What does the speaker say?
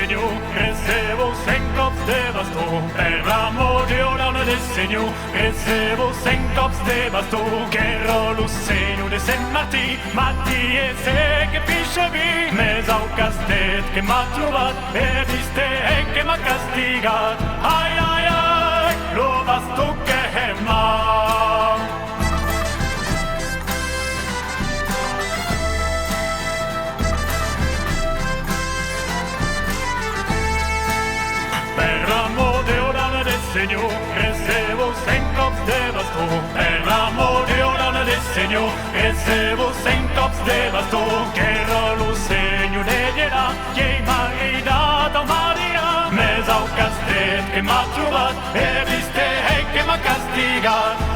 Senhor, recebo sem cops de bastó, per l'amor de Orlando del Senhor, recebo sem cops de bastó, che rollo segno de Saint Martí, Martí è se che pisce vi, mes au castet che m'ha trovat, e viste e che m'ha castigat, ai ai ai, lo bastó che m'ha. Per l'amor de Orlando del Senhor, recebo sem cops de bastó, per l'amor de Orlando del Senhor, recebo sem cops de bastó, che rollo segno neglierà, che m'ha ridato Maria, mes au castet che m'ha trovat, e viste e che m'ha castigat.